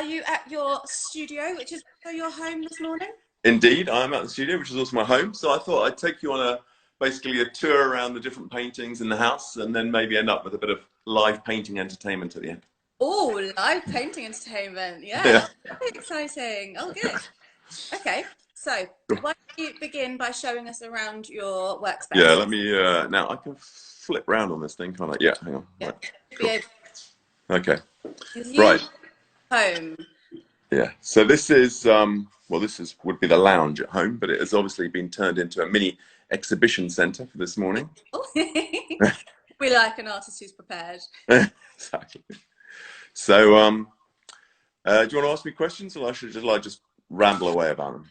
Are you at your studio, which is also your home this morning? Indeed, I'm at the studio, which is also my home. So I thought I'd take you on basically a tour around the different paintings in the house, and then maybe end up with a bit of live painting entertainment at the end. Oh, live painting entertainment. Yeah, Yeah. very exciting. Oh, good. Okay, so why don't you begin by showing us around your Yeah. workspace? Let me. Now I can flip round on this thing, can't I? Yeah. Hang on. Yeah, Right. be Cool. able Okay. to Right. use home. Yeah. So this is well, would be the lounge at home, but it has obviously been turned into a mini exhibition centre for this morning. Oh, we like an artist who's prepared. Exactly. So do you want to ask me questions, or should I just ramble away about them?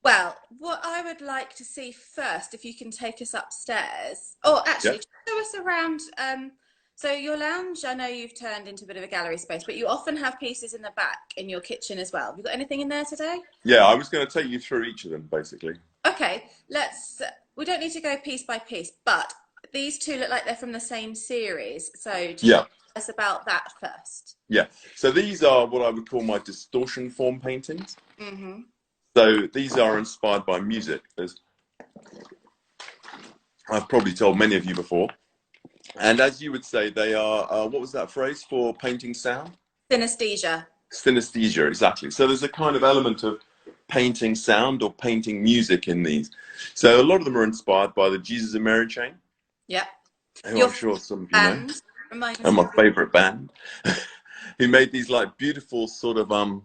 Well, what I would like to see first, if you can take us upstairs, or Yeah. actually show us around. So your lounge, I know you've turned into a bit of a gallery space, but you often have pieces in the back in your kitchen as well. Have you got anything in there today? Yeah, I was going to take you through each of them, basically. Okay, let's. We don't need to go piece by piece, but these two look like they're from the same series. So tell Yeah, us about that first. yeah. So these are what I would call my distortion form paintings. Mm-hmm. So these are inspired by music, as I've probably told many of you before. And as you would say, they are, what was that phrase for painting sound? Synesthesia. Synesthesia, exactly. So there's a kind of element of painting sound or painting music in these. So a lot of them are inspired by the Jesus and Mary chain, Yep. who Your I'm sure some of you know, band reminds and me. my favorite band, who made these like beautiful sort of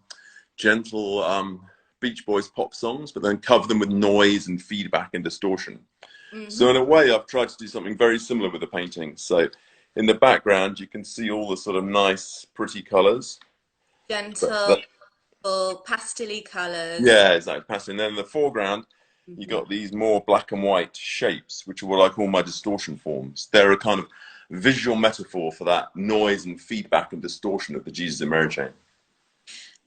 gentle Beach Boys pop songs, but then cover them with noise and feedback and distortion. So Mm-hmm. in a way, I've tried to do something very similar with the painting. So in the background, you can see all the sort of nice, pretty colours. Gentle, But pastel colors. yeah, exactly. Passing. Then in the foreground, you Mm-hmm. got these more black and white shapes, which are what I call my distortion forms. They're a kind of visual metaphor for that noise and feedback and distortion of the Jesus and Mary chain.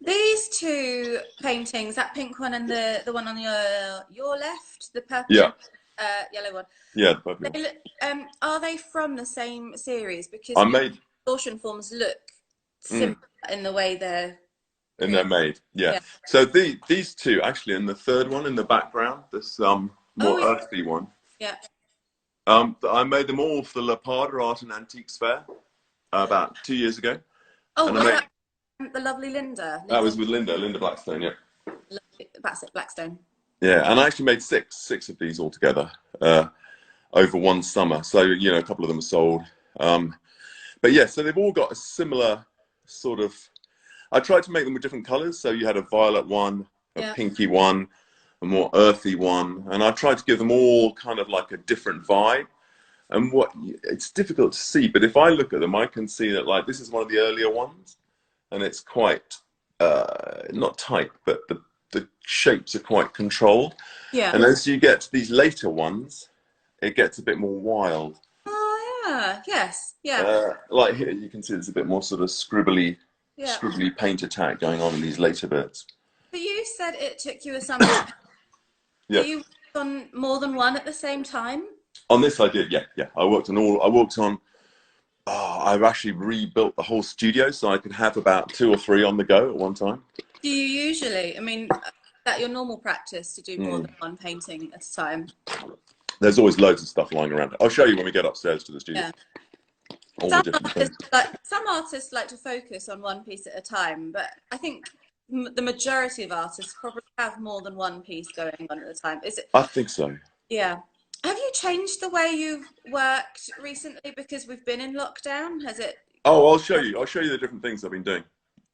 These two paintings, that pink one and the one on your left, the purple Yeah, and yellow one, yeah, the purple one. they look, are they from the same series? Because I your made. distortion forms look similar Mm. in the way they're And they're created. made, yeah. Yeah. So these two, actually, and the third one in the background, this Oh, more earthy one, yeah. I made them all for the La Parda Art and Antiques Fair about 2 years ago, Oh, and I was made that the lovely Linda? that Linda was with Linda Blackstone, yeah, that's it, Blackstone. yeah, and I actually made six of these altogether over one summer. So a couple of them are sold, but yeah, so they've all got a similar sort of. I tried to make them with different colours, so you had a violet one, a Yeah. pinky one, a more earthy one, and I tried to give them all kind of like a different vibe. And it's difficult to see, but if I look at them, I can see that like this is one of the earlier ones, and it's quite not tight, but the shapes are quite controlled. Yeah. And as you get to these later ones, it gets a bit more wild. Oh, yeah. Yes. Yeah. Like here, you can see there's a bit more sort of Yeah. scribbly paint attack going on in these later bits. But you said it took you a summer to paint. So Yeah. you worked on more than one at the same time? On this I did, yeah, yeah. I worked on all. I worked on. Oh, I've actually rebuilt the whole studio so I could have about 2 or 3 on the go at one time. Do you usually, I mean, is that your normal practice to do more Mm. than one painting at a time? There's always loads of stuff lying around. I'll show you when we get upstairs to the studio. Yeah. All the different things. Some artists like to focus on one piece at a time, but I think the majority of artists probably have more than one piece going on at a time. Is it? I think so. Yeah. Have you changed the way you've worked recently because we've been in lockdown? Has it? Oh, I'll show you. I'll show you the different things I've been doing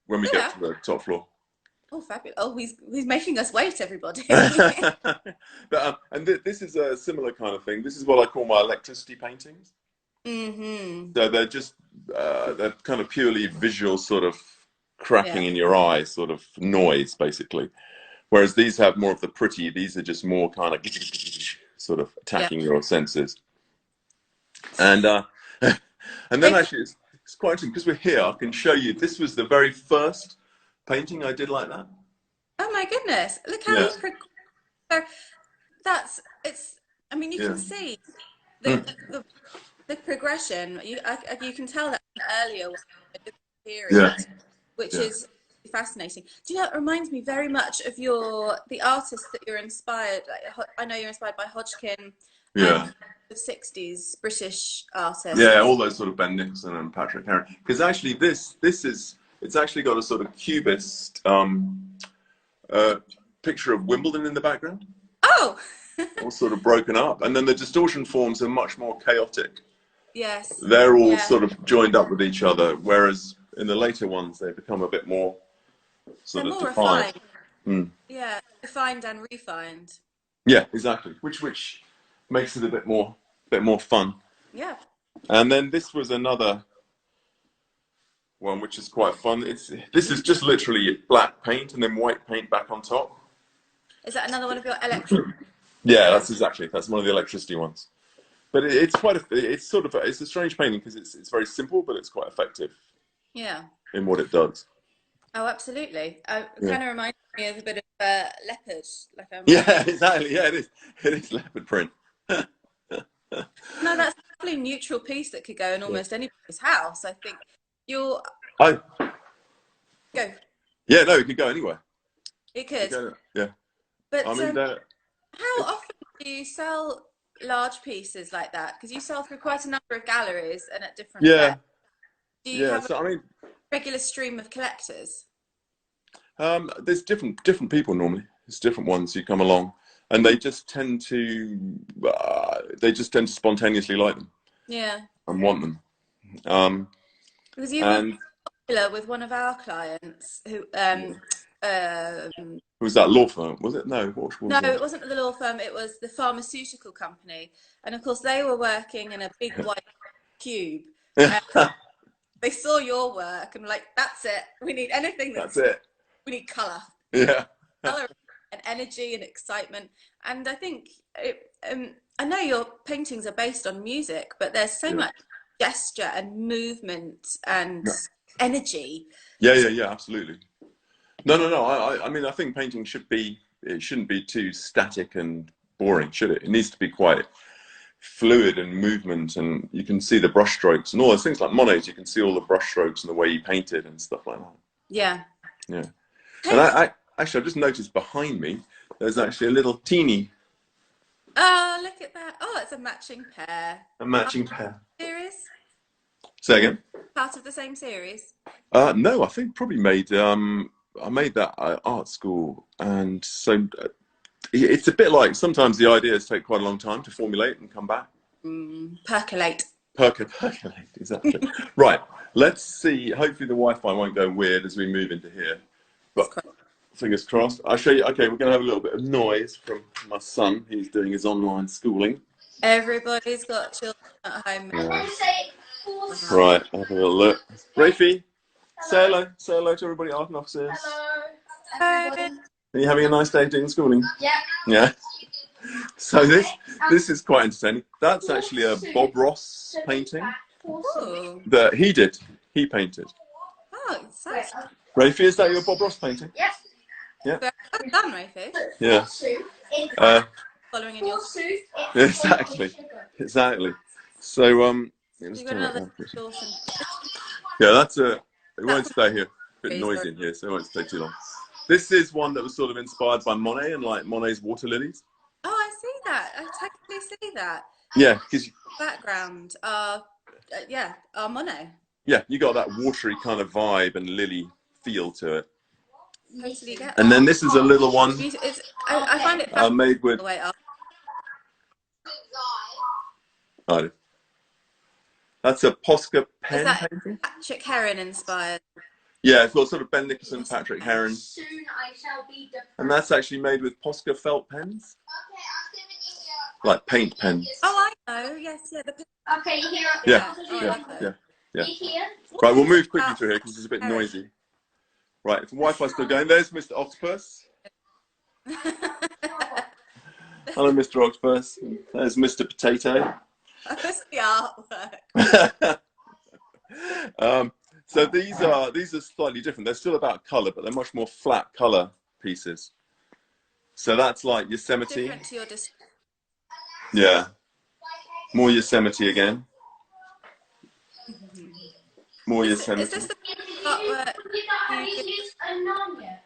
when we Yeah. get to the top floor. Oh, fabulous. Oh, he's making us wait, everybody. But this is a similar kind of thing. This is what I call my electricity paintings. Mm-hmm. So they're kind of purely visual, sort of cracking Yeah. in your eye, sort of noise, basically. Whereas these have more of the pretty. These are just more kind of sort of Yeah. attacking your senses. And and then actually, it's quite interesting because we're here. I can show you. This was the very first painting I did like that. Oh my goodness! Look how Yeah. so it's. I mean, you Yeah. can see Mm. the progression. You can tell that earlier one, a different Yeah. period, which Yeah. is fascinating. Do you know, it reminds me very much of the artists that you're inspired. Like, I know you're inspired by Hodgkin Yeah. and the 60s British artists. Yeah, all those sort of Ben Nicholson and Patrick Heron. Because actually it's actually got a sort of cubist picture of Wimbledon in the background. Oh! All sort of broken up. And then the distortion forms are much more chaotic. Yes. They're all sort of joined up with each other, whereas in the later ones they become a bit more sort They're of more defined. refined. Yeah, defined and refined. Yeah, exactly. Which makes it a bit more fun. Yeah. And then this was another one which is quite fun. This is just literally black paint and then white paint back on top. Is that another one of your electric? Yeah, that's one of the electricity ones. But it's a strange painting because it's very simple, but it's quite effective. Yeah. In what it does. Oh, absolutely. It kind of reminds me of a bit of leopard. Yeah, exactly. Yeah, it is. It is leopard print. No, that's a lovely neutral piece that could go in almost anybody's house. I think go. Yeah, no, it could go anywhere. It could. Yeah. But I mean, how often do you sell large pieces like that? Because you sell through quite a number of galleries and at different depths. Do you have a regular stream of collectors? There's different people normally. There's different ones who come along, and they just tend to spontaneously like them. Yeah. And want them. Because you were popular with one of our clients who was that law firm? Was it? No. It wasn't the law firm. It was the pharmaceutical company, and of course they were working in a big white cube. They saw your work and were like, "That's it. We need anything that's it. We need color." Yeah. Color and energy and excitement. And I think I know your paintings are based on music, but there's so much gesture and movement and energy. Yeah, absolutely. No. I mean, I think painting shouldn't be too static and boring, should it? It needs to be quite fluid and movement, and you can see the brush strokes and all those things. Like Monet's, you can see all the brush strokes and the way he painted and stuff like that. Yeah. Yeah. And I just noticed behind me, there's actually a little teeny. Oh, look at that. Oh, it's a matching pair. A matching pair. Series? Say again? Part of the same series? No, I think probably I made that at art school, and so it's a bit like sometimes the ideas take quite a long time to formulate and come back. Percolate. Percolate, exactly. Right, let's see. Hopefully the Wi-Fi won't go weird as we move into here. But fingers crossed. I'll show you. Okay, we're going to have a little bit of noise from my son. He's doing his online schooling. Everybody's got children at home. Right, have a little look. Rafie, say hello. Say hello to everybody at Art and Offices. Hello. Are you having a nice day doing schooling? Yeah. Yeah. So this is quite entertaining. That's actually a Bob Ross painting that he did. He painted. Oh, it sounds... Rafie, is that your Bob Ross painting? Yes. Yeah. Well done, Rafie. Yeah. Following in your... Exactly. So You've got another distortion. yeah, that's it won't stay here. A bit noisy in here, so it won't stay too long. This is one that was sort of inspired by Monet and like Monet's water lilies. Oh, I see that. I totally see that. Yeah, because background are Monet. Yeah, you got that watery kind of vibe and lily feel to it. Totally get that. And then this is a little one. I find it made with. That's a Posca pen painting. Patrick Heron inspired. Yeah, it's got sort of Ben Nicholson, Patrick Heron. And that's actually made with Posca felt pens. Like paint pens. Oh, I know. Yes, yeah. Okay, here. Yeah. Right, we'll move quickly through here because it's a bit noisy. Right, if the Wi-Fi's still going, there's Mr. Octopus. Hello, Mr. Octopus. There's Mr. Potato. That's the artwork. So these are slightly different. They're still about colour, but they're much more flat colour pieces. So that's like Yosemite. Different to your yeah. More Yosemite again. More Yosemite. Is this the artwork you haven't give used unknown yet.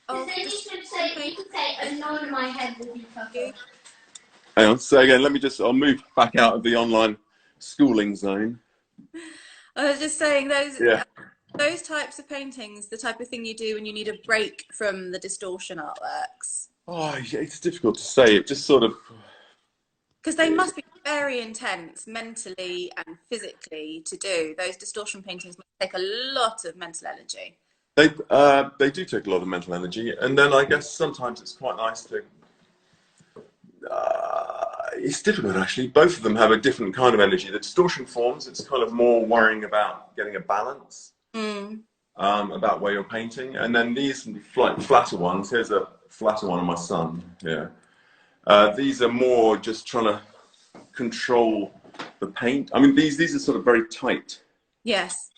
of Then you could say unknown in my head will be tougher. Hang on, so again, I'll move back out of the online schooling zone. I was just saying Yeah. those types of paintings, the type of thing you do when you need a break from the distortion artworks. Oh, yeah, it's difficult to say. It just sort of... Because they must be very intense mentally and physically to do. Those distortion paintings must take a lot of mental energy. They do take a lot of mental energy, and then I guess sometimes it's quite nice to... it's difficult, actually. Both of them have a different kind of energy. The distortion forms, it's kind of more worrying about getting a balance, about where you're painting. And then these flatter ones, here's a flatter one of my son here. These are more just trying to control the paint. I mean, these are sort of very tight. Yes.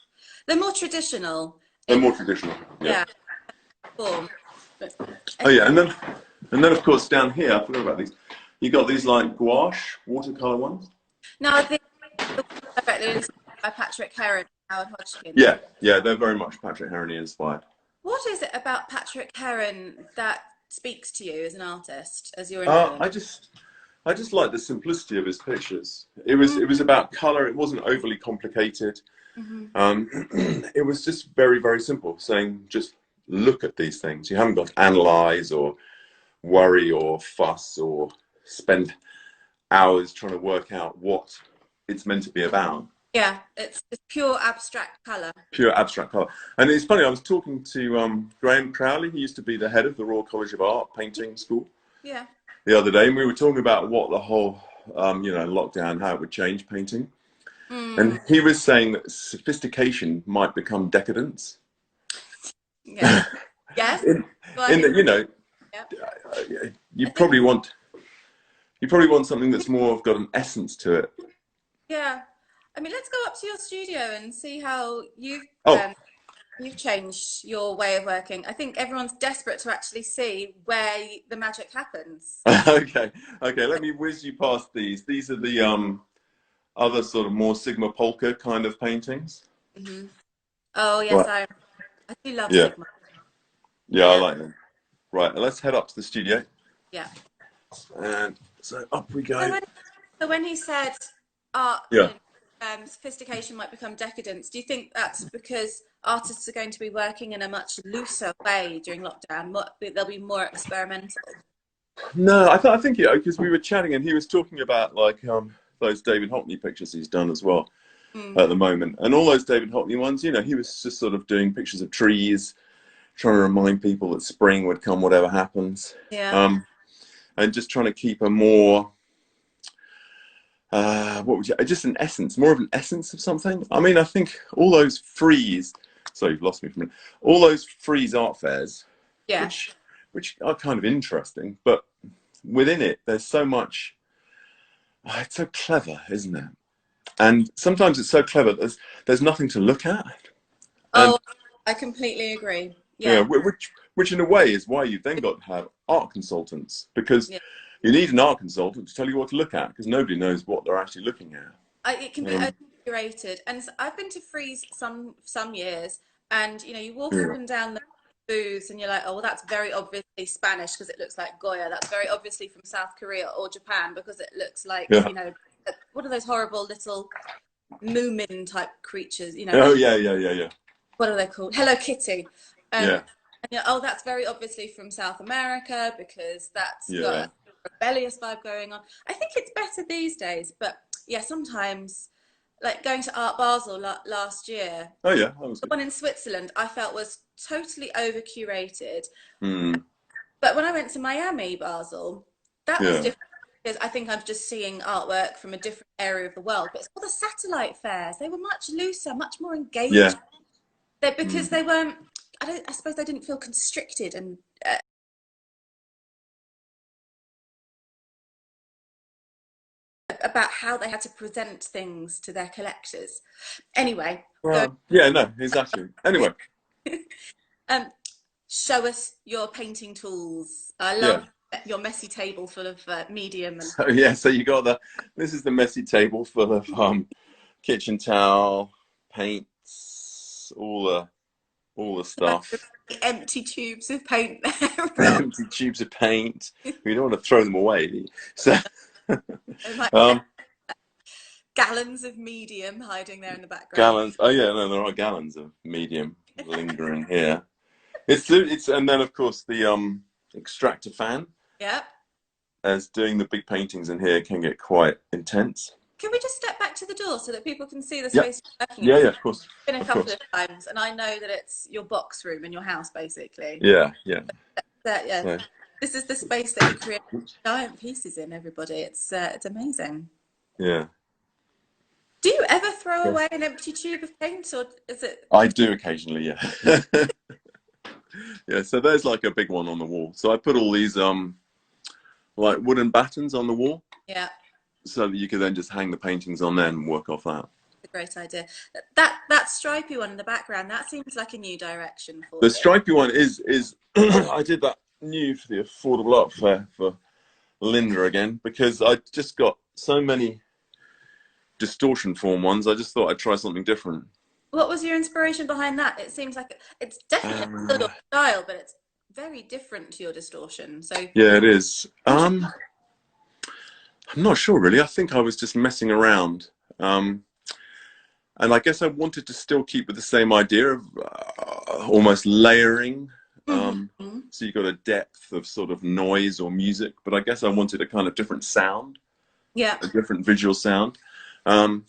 They're more traditional. They're more traditional, yeah. Form. Oh yeah, and then of course down here, I forgot about these. You got these like gouache watercolor ones. Now, the directly inspired by Patrick Heron and Howard Hodgkin. Yeah, they're very much Patrick Heron inspired. What is it about Patrick Heron that speaks to you as an artist, as your influence? I just like the simplicity of his pictures. It was about color. It wasn't overly complicated. It was just very, very simple, saying just look at these things. You haven't got to analyze or worry or fuss or spend hours trying to work out what it's meant to be about. Yeah, it's pure abstract color. Pure abstract color. And it's funny, I was talking to Graham Crowley. He used to be the head of the Royal College of Art painting school. Yeah. The other day, and we were talking about what the whole lockdown, how it would change painting. And he was saying that sophistication might become decadence. Yeah. Yes. in that, you probably want something that's more got an essence to it. Yeah. I mean, let's go up to your studio and see how you've changed your way of working. I think everyone's desperate to actually see where the magic happens. Okay. Let me whiz you past these. These are the other sort of more Sigma Polka kind of paintings. Oh yes, right. I do love Sigma. Yeah, I like them. Right, let's head up to the studio. Yeah. And so up we go. So when he said art, sophistication might become decadence, do you think that's because artists are going to be working in a much looser way during lockdown? They'll be more experimental? No, I think because we were chatting and he was talking about like those David Hockney pictures he's done as well at the moment. And all those David Hockney ones, he was just sort of doing pictures of trees, trying to remind people that spring would come whatever happens. Yeah. And just trying to keep a more, just an essence, more of an essence of something. I mean, I think all those frieze, sorry, you've lost me from it, all those frieze art fairs, which are kind of interesting, but within it, there's so much, it's so clever, isn't it? And sometimes it's so clever, there's nothing to look at. And, I completely agree. Yeah, which in a way is why you've then got to have art consultants, because you need an art consultant to tell you what to look at, because nobody knows what they're actually looking at. It can be curated, and so I've been to frieze some years, and you walk up and down the booths, and you're like, oh well, that's very obviously Spanish because it looks like Goya. That's very obviously from South Korea or Japan because it looks like what are those horrible little Moomin type creatures? Oh yeah. What are they called? Hello Kitty. And that's very obviously from South America because that's got a rebellious vibe going on. I think it's better these days, but sometimes, like going to Art Basel last year. Oh yeah, that was good. The one in Switzerland I felt was totally over curated. But when I went to Miami Basel, that was different because I think I'm just seeing artwork from a different area of the world. But it's all the satellite fairs. They were much looser, much more engaged. Because they weren't. I suppose they didn't feel constricted and about how they had to present things to their collectors. Anyway. Exactly. Anyway. Show us your painting tools. I love your messy table full of medium. So you got this is the messy table full of kitchen towel, paints, all the all the stuff. Empty tubes of paint there. Empty tubes of paint. We don't want to throw them away. Do you? So, Like um, gallons of medium hiding there in the background. gallons. Oh yeah, no, there are gallons of medium lingering here. It's and then of course the extractor fan. Yep. As doing the big paintings in here can get quite intense. Can we just step back to the door so that people can see the Yep. space you're working in? Yeah, yeah, of course. It's been a Of couple course. of times, and I know that it's your box room in your house, basically. Yeah, yeah. Yeah. Yeah. This is the space that you create giant pieces in, everybody. It's amazing. Yeah. Do you ever throw Yeah. away an empty tube of paint, or is it? I do occasionally, yeah. Yeah, so there's like a big one on the wall. So I put all these like wooden battens on the wall. Yeah. So that you could then just hang the paintings on there and work off that. A great idea. That stripy one in the background, that seems like a new direction for The you. stripy one is I did that new for the Affordable Art Fair for Linda again, because I just got so many distortion form ones. I just thought I'd try something different. What was your inspiration behind that? It seems like it's definitely a little style, but it's very different to your distortion. So yeah, it is. I'm not sure really. I think I was just messing around, and I guess I wanted to still keep with the same idea of almost layering. So you got a depth of sort of noise or music, but I guess I wanted a kind of different sound. Yeah. A different visual sound. And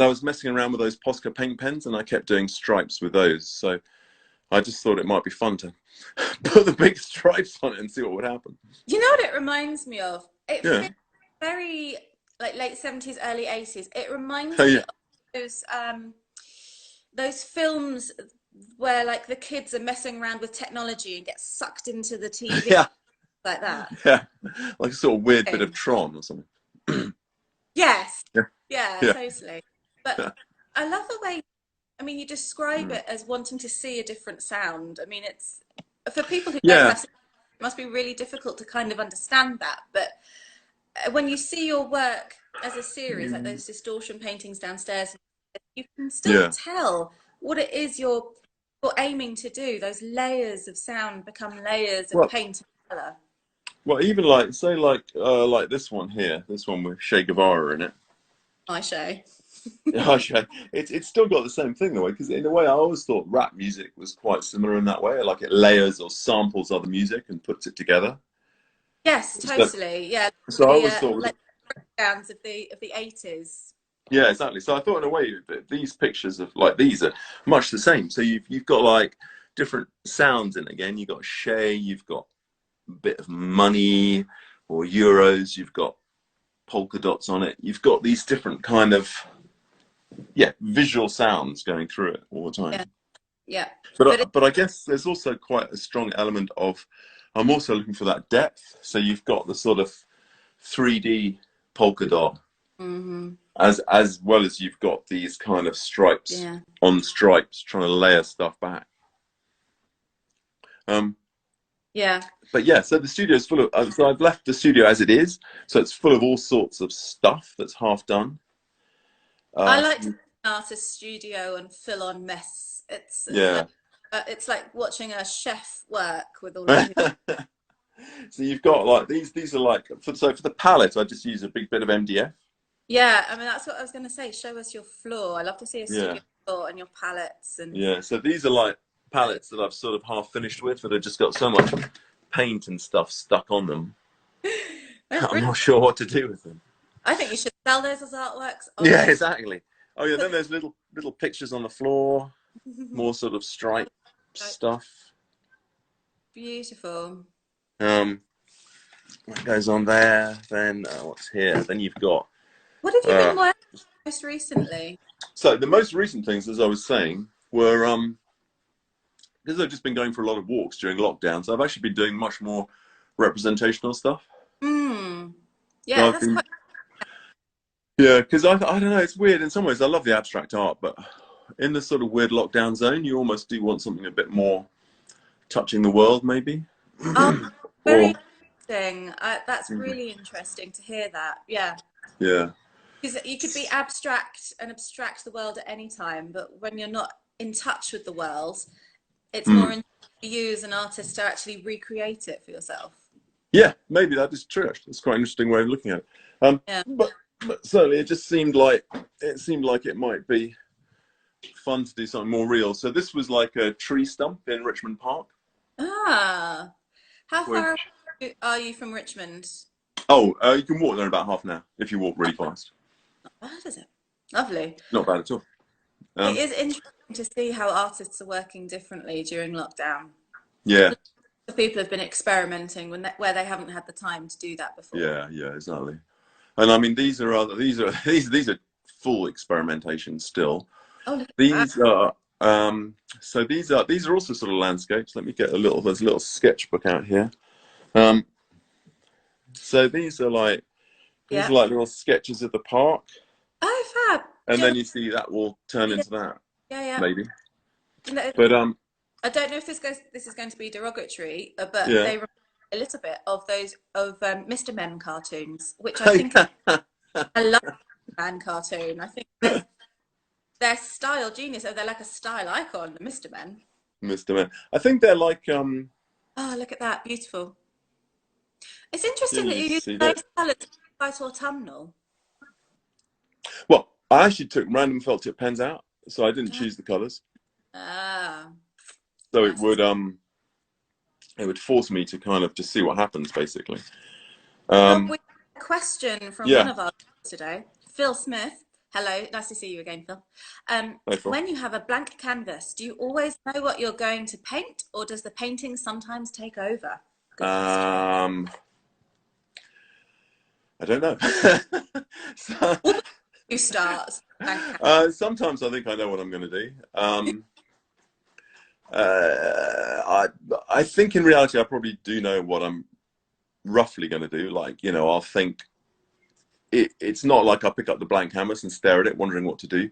I was messing around with those Posca paint pens, and I kept doing stripes with those. So I just thought it might be fun to put the big stripes on it and see what would happen. You know what it reminds me of? It Yeah. feels very like late 70s, early 80s. It reminds Oh, me yeah. of those films where like the kids are messing around with technology and get sucked into the TV. Yeah. Like that. Yeah. Like a sort of weird bit of Tron or something. Yes. Yeah. Yeah, Yeah. totally. But I love the way, I mean, you describe it as wanting to see a different sound. I mean, it's for people who don't have, it must be really difficult to kind of understand that. But when you see your work as a series, like those distortion paintings downstairs, you can still tell what it is you're aiming to do. Those layers of sound become layers of paint and color. Well, even like, say like this one here, this one with Che Guevara in it. Hi, Shay. It's still got the same thing though, because in a way I always thought rap music was quite similar in that way, like it layers or samples other music and puts it together. Yes, totally. Yeah. So I always thought like breakdowns of the 80s. Yeah, exactly. So I thought in a way that these pictures of like these are much the same. So you've got like different sounds in it again. You've got Shay, you've got a bit of money or euros, you've got polka dots on it. You've got these different kind of visual sounds going through it all the time. Yeah. But I guess there's also quite a strong element of, I'm also looking for that depth. So you've got the sort of 3D polka dot, as well as you've got these kind of stripes on stripes, trying to layer stuff back. But yeah, so the studio is full of, so I've left the studio as it is. So it's full of all sorts of stuff that's half done. I like to artist studio and full on mess. It's like watching a chef work with all of his... So you've got like these are like for the palette I just use a big bit of MDF. Yeah, I mean that's what I was going to say. Show us your floor. I love to see a studio floor and your palettes and so these are like palettes that I've sort of half finished with that have just got so much paint and stuff stuck on them. I'm not sure what to do with them. I think you should sell those as artworks. Yeah, exactly. Oh yeah, then there's little pictures on the floor, more sort of stripe stuff. Beautiful. What goes on there? Then what's here? Then you've got. What have you been working on most recently? So the most recent things, as I was saying, were because I've just been going for a lot of walks during lockdown, so I've actually been doing much more representational stuff. Yeah, that's quite... Yeah, because I don't know, it's weird in some ways. I love the abstract art, but in this sort of weird lockdown zone, you almost do want something a bit more touching the world, maybe. Very interesting. That's really interesting to hear that. Yeah. Yeah. Because you could be abstract and abstract the world at any time, but when you're not in touch with the world, it's Mm. more in you as an artist to actually recreate it for yourself. Yeah, maybe that is true. Actually, it's quite an interesting way of looking at it. Yeah. But certainly, it just seemed like it might be fun to do something more real. So this was like a tree stump in Richmond Park. Ah, how far Which, are you from Richmond? you can walk there in about half an hour if you walk really fast. Not bad, is it? Lovely. Not bad at all. It is interesting to see how artists are working differently during lockdown. Yeah. People have been experimenting where they haven't had the time to do that before. Yeah, exactly. And I mean, these are full experimentation still. Oh, look at These that. are so these are also sort of landscapes. Let me get there's a little sketchbook out here. So these are like little sketches of the park. Oh, fab. And then you see that will turn into that. Yeah. Maybe. No, But I don't know if this is going to be derogatory, but yeah. they remind me a little bit of those Mr. Men cartoons, which I think I love Man cartoon. I think they're style genius. Oh, they're like a style icon, the Mr. Men. Mr. Men. I think they're like Oh, look at that. Beautiful. It's interesting that you use see those that? colours quite autumnal. Well, I actually took random felt tip pens out, so I didn't choose the colours. Ah. So Nice. it would force me to kind of just see what happens, basically. We have a question from one of our today, Phil Smith. Hello, nice to see you again, Phil. When you have a blank canvas, do you always know what you're going to paint, or does the painting sometimes take over? I don't know. So, you start. Sometimes I think I know what I'm going to do. I think in reality I probably do know what I'm roughly going to do. Like, I'll think it's not like I'll pick up the blank canvas and stare at it wondering what to do.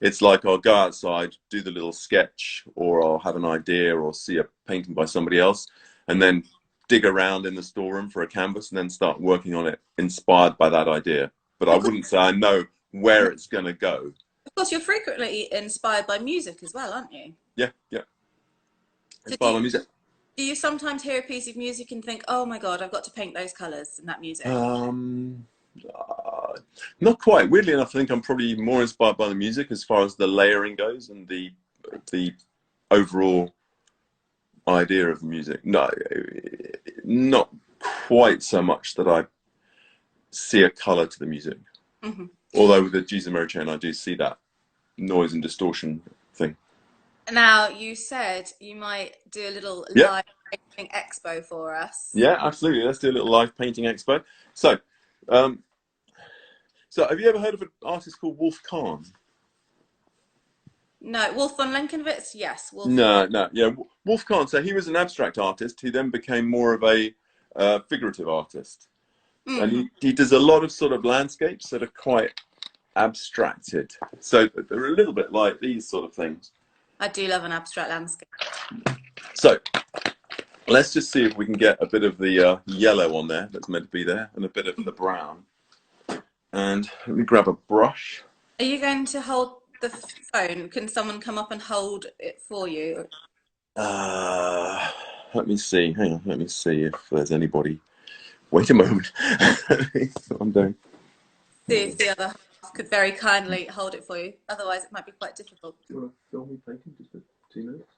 It's like I'll go outside, do the little sketch, or I'll have an idea or see a painting by somebody else, and then dig around in the storeroom for a canvas and then start working on it inspired by that idea. But I wouldn't say I know where it's going to go. Of course, you're frequently inspired by music as well, aren't you? Yeah. Inspired by music. Do you sometimes hear a piece of music and think, oh my God, I've got to paint those colours in that music? Not quite. Weirdly enough, I think I'm probably more inspired by the music as far as the layering goes and the overall idea of the music. No, not quite so much that I see a colour to the music. Mm-hmm. Although with the Jesus Mary Chain, I do see that noise and distortion thing. Now, you said you might do a little live painting expo for us. Yeah, absolutely. Let's do a little live painting expo. So have you ever heard of an artist called Wolf Kahn? No, Wolf von Lenkenwitz? Yes. Wolf Kahn. So he was an abstract artist who then became more of a figurative artist. Mm-hmm. And he does a lot of sort of landscapes that are quite abstracted. So they're a little bit like these sort of things. I do love an abstract landscape. So let's just see if we can get a bit of the yellow on there that's meant to be there and a bit of the brown. And let me grab a brush. Are you going to hold the phone? Can someone come up and hold it for you? Let me see. Hang on. Let me see if there's anybody. Wait a moment. What I'm doing. See if the other half could very kindly hold it for you. Otherwise, it might be quite difficult. Do you want to film me painting just for 2 minutes?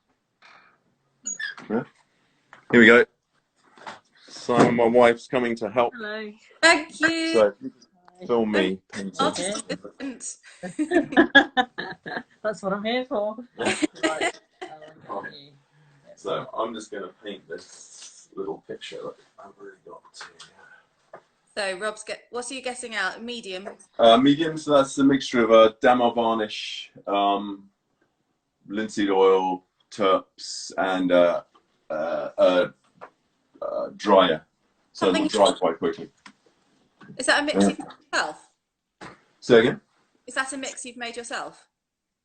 Yeah. Here we go. Simon, my wife's coming to help. Hello. Thank you. So, film me painting. That's what I'm here for. Right. So I'm just going to paint this little picture that I've already got here. So Rob's what are you getting out? Medium? Medium, so that's a mixture of Damar varnish, linseed oil, terps, and dryer. So it'll dry quite quickly. Is that a mix you've made yourself? Say again? Is that a mix you've made yourself?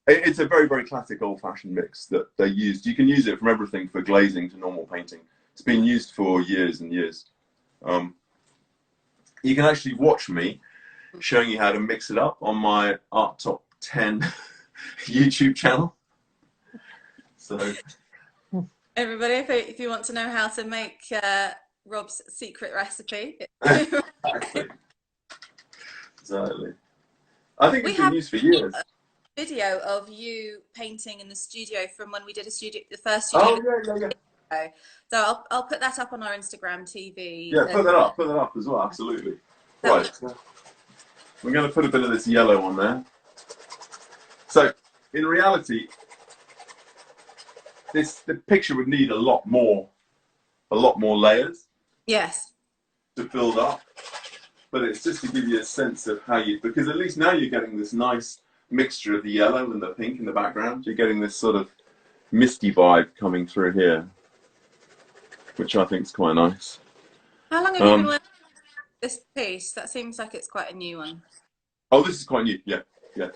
It's a very, very classic old-fashioned mix that they used. You can use it from everything for glazing to normal painting. It's been used for years and years. You can actually watch me showing you how to mix it up on my Art Top 10 YouTube channel. So Everybody, if you want to know how to make Rob's secret recipe, exactly. Exactly. I think we it's been have used for years. a video of you painting in the studio from when we did the first Oh studio. yeah. So I'll put that up on our Instagram TV. Yeah, put that up as well, absolutely. Right, so we're going to put a bit of this yellow on there. So, in reality, the picture would need a lot more layers Yes. to build up. But it's just to give you a sense of how because at least now you're getting this nice mixture of the yellow and the pink in the background. You're getting this sort of misty vibe coming through here, which I think is quite nice. How long have you been working on this piece? That seems like it's quite a new one. Oh, this is quite new. Yeah.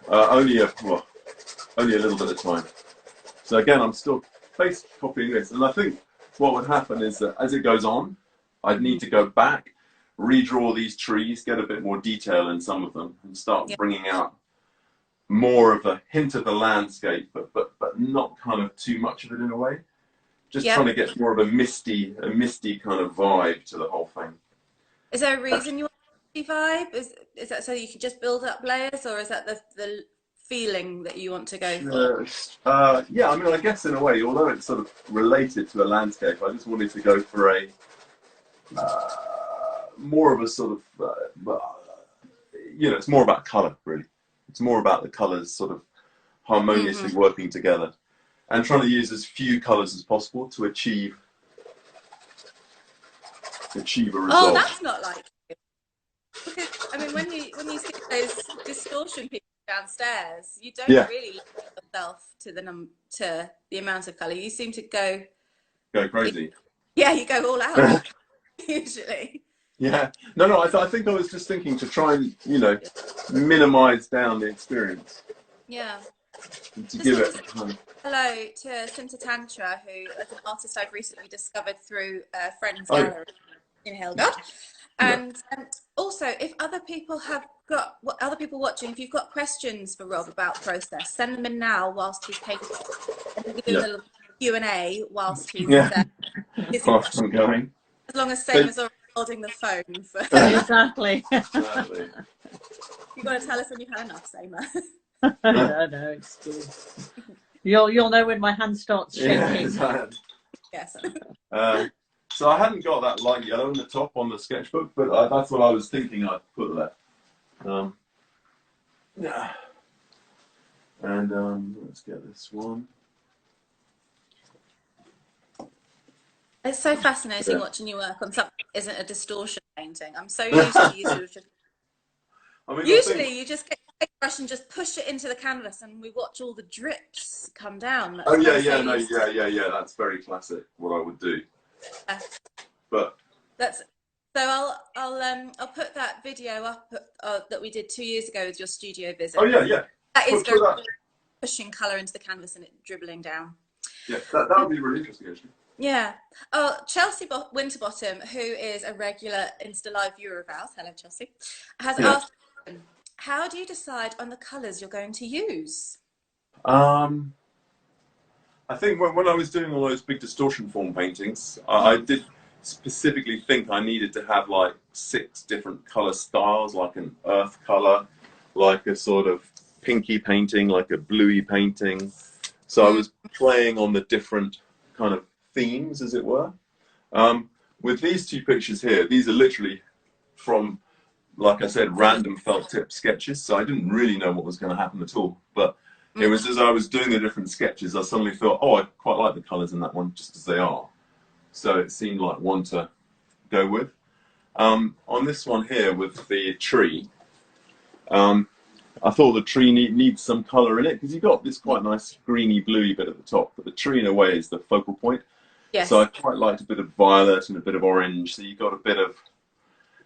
Only a little bit of time. So again, I'm still basically copying this, and I think what would happen is that as it goes on, I'd need to go back, redraw these trees, get a bit more detail in some of them, and start bringing out more of a hint of the landscape, but not kind of too much of it in a way. Just trying to get more of a misty kind of vibe to the whole thing. Is there a reason you want a misty vibe? Is that so you can just build up layers, or is that the feeling that you want to go for? Yeah, I mean, I guess in a way, although it's sort of related to a landscape, I just wanted to go for a more of a sort of, it's more about colour, really. It's more about the colours sort of harmoniously working together and trying to use as few colours as possible to achieve a result. Oh, that's not like you. Because, I mean, when you see those distortion people downstairs, you don't really limit yourself to the amount of colour. You seem to go crazy. Yeah, you go all out usually. Yeah. No. I think I was just thinking to try and minimise down the experience. Yeah. To give it. Hello to Sinta Tantra, who is an artist I've recently discovered through a friend's gallery in Hillgard. And also, if other people watching, if you've got questions for Rob about process, send them in now whilst he's painting. And we'll do a little Q&A whilst he's whilst I'm going. As long as Same is already holding the phone for. Exactly. You've got to tell us when you've had enough, Sama. No, it's good. You'll know when my hand starts shaking. Yes. So I hadn't got that light yellow on the top on the sketchbook, but that's what I was thinking I'd put there. And let's get this one. It's so fascinating watching you work on something that isn't a distortion painting. I'm so used to you sort of just. Usually you just get a brush and just push it into the canvas, and we watch all the drips come down. Yeah. That's very classic. What I would do. But that's so. I'll put that video up that we did 2 years ago with your studio visit. Oh yeah. That is pushing colour into the canvas and it dribbling down. Yeah, that would be really interesting actually. Yeah. Oh, Chelsea Winterbottom, who is a regular Insta Live viewer of ours, hello Chelsea, has asked, how do you decide on the colours you're going to use? I think when I was doing all those big distortion form paintings, I did specifically think I needed to have like 6 different colour styles, like an earth colour, like a sort of pinky painting, like a bluey painting. So I was playing on the different kind of themes, as it were. With these 2 pictures here, these are literally from, like I said, random felt tip sketches, so I didn't really know what was going to happen at all. But it was as I was doing the different sketches, I suddenly thought, oh, I quite like the colours in that one, just as they are. So it seemed like one to go with. On this one here with the tree, I thought the tree needs some colour in it, because you've got this quite nice greeny bluey bit at the top, but the tree in a way is the focal point. Yes. So I quite liked a bit of violet and a bit of orange, so you've got a bit of,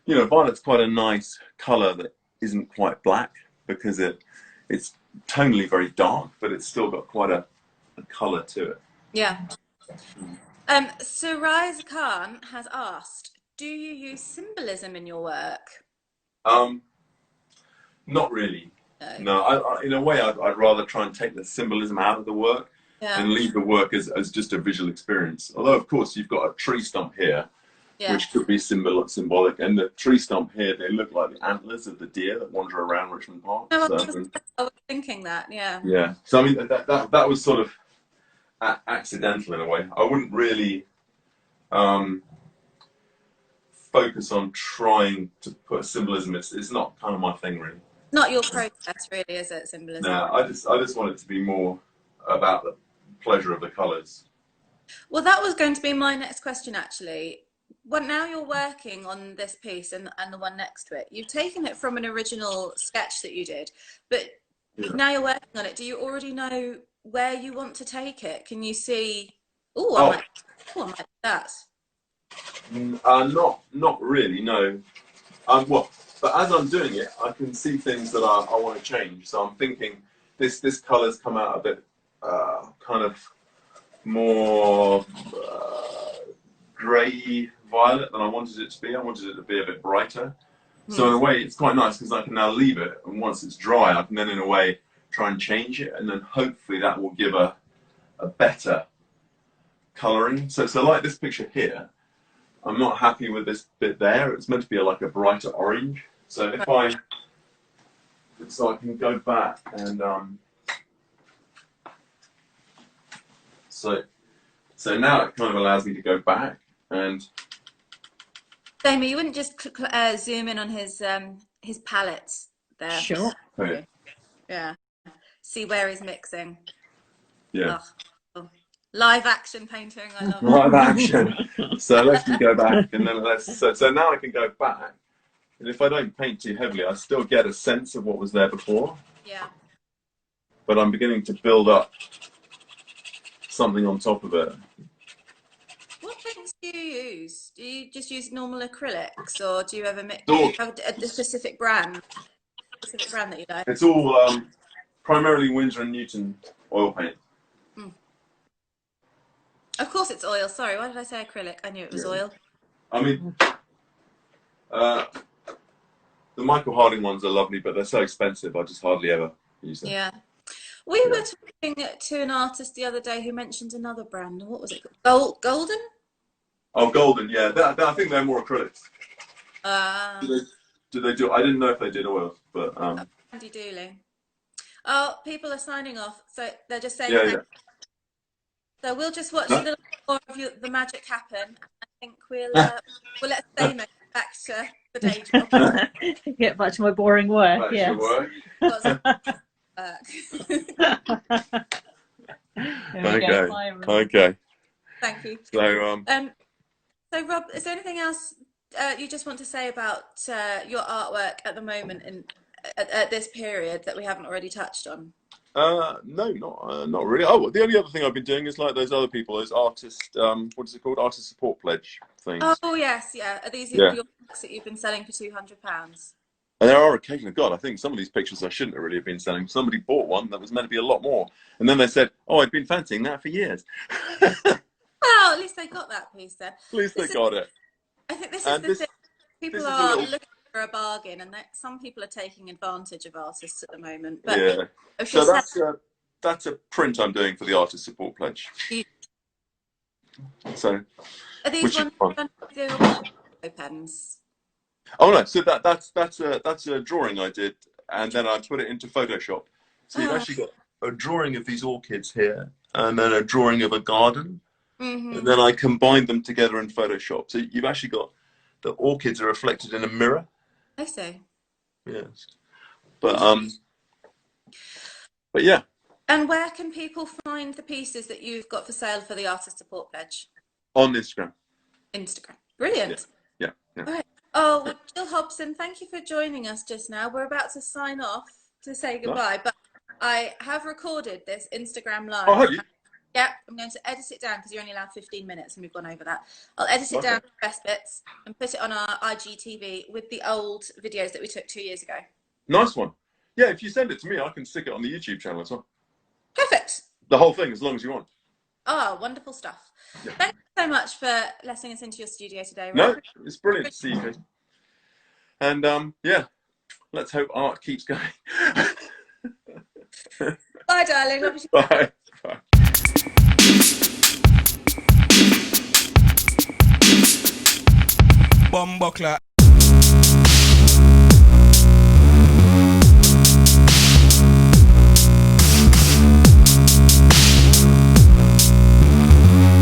violet's quite a nice colour that isn't quite black, because it's tonally very dark, but it's still got quite a colour to it. Yeah. Suraj Khan has asked, do you use symbolism in your work? Not really. No, in a way, I'd rather try and take the symbolism out of the work and leave the work as just a visual experience. Although, of course, you've got a tree stump here, which could be symbolic. And the tree stump here, they look like the antlers of the deer that wander around Richmond Park. No, So, I was thinking that, yeah. Yeah. So, I mean, that was sort of accidental in a way. I wouldn't really focus on trying to put a symbolism. It's not kind of my thing, really. Not your process, really, is it, symbolism? No, I just want it to be more about the pleasure of the colours. Well, that was going to be my next question, actually. Well, now you're working on this piece and the one next to it. You've taken it from an original sketch that you did, but now you're working on it. Do you already know where you want to take it? Can you see? I might do that. Not really, no. But as I'm doing it, I can see things that I want to change. So I'm thinking this colour's come out a bit kind of more grey violet than I wanted it to be. I wanted it to be a bit brighter. So in a way, it's quite nice because I can now leave it, and once it's dry, I can then in a way try and change it, and then hopefully that will give a better colouring. So like this picture here, I'm not happy with this bit there. It's meant to be like a brighter orange. So if I can go back and so now it kind of allows me to go back and. Jamie, you wouldn't just zoom in on his palettes there? Sure. Okay. Yeah. See where he's mixing. Yeah. Oh. Live action painting. I love it. Live action. So let me go back, and then so now I can go back, and if I don't paint too heavily, I still get a sense of what was there before. Yeah. But I'm beginning to build up something on top of it. What paints do you use? Do you just use normal acrylics, or do you ever mix? Have a specific brand? That you like? It's all primarily Winsor & Newton oil paint. Of course it's oil. Sorry, why did I say acrylic? I knew it was oil. I mean, the Michael Harding ones are lovely, but they're so expensive. I just hardly ever use them. Yeah. We were talking to an artist the other day who mentioned another brand. What was it? Golden? Oh, Golden, yeah. I think they're more acrylics. Do they do? I didn't know if they did oils, but Andy Dooley. Oh, people are signing off, so they're just saying. Yeah. So we'll just watch a little more of the magic happen. I think we'll let Damon get back to the day job. Get back to my boring work. Back to Yes. work. Okay. Thank you. So Rob, is there anything else you just want to say about your artwork at the moment and at this period that we haven't already touched on? No, not really. Oh, the only other thing I've been doing is like those other people, those artist, what is it called? Artist support pledge things. Oh yes, yeah. Are these your books that you've been selling for £200? And there are occasionally, God, I think some of these pictures I shouldn't have really been selling. Somebody bought one that was meant to be a lot more, and then they said, "Oh, I'd been fancying that for years." Well, at least they got that piece there. At least they got it. I think this is the thing. People are looking for a bargain, and some people are taking advantage of artists at the moment. But yeah. So that's a print I'm doing for the artist support pledge. So are these ones pens? Oh no! So that's a drawing I did, and then I put it into Photoshop. So you've actually got a drawing of these orchids here, and then a drawing of a garden, and then I combined them together in Photoshop. So you've actually got the orchids are reflected in a mirror. I see. Yes, but yeah. And where can people find the pieces that you've got for sale for the artist support pledge? On Instagram. Instagram. Brilliant. Yeah. All right. Oh, well, Jill Hobson, thank you for joining us just now. We're about to sign off to say goodbye, but I have recorded this Instagram live. Oh, have you? Yeah, I'm going to edit it down because you're only allowed 15 minutes and we've gone over that. I'll edit it down to the best bits and put it on our IGTV with the old videos that we took 2 years ago. Nice one. Yeah, if you send it to me, I can stick it on the YouTube channel as well. Perfect. The whole thing, as long as you want. Oh, wonderful stuff. Yeah. Thank you so much for letting us into your studio today. Rob. No, it's brilliant to see you, Kate. And yeah, let's hope art keeps going. Bye, darling. Bye. Bye. bum buckler.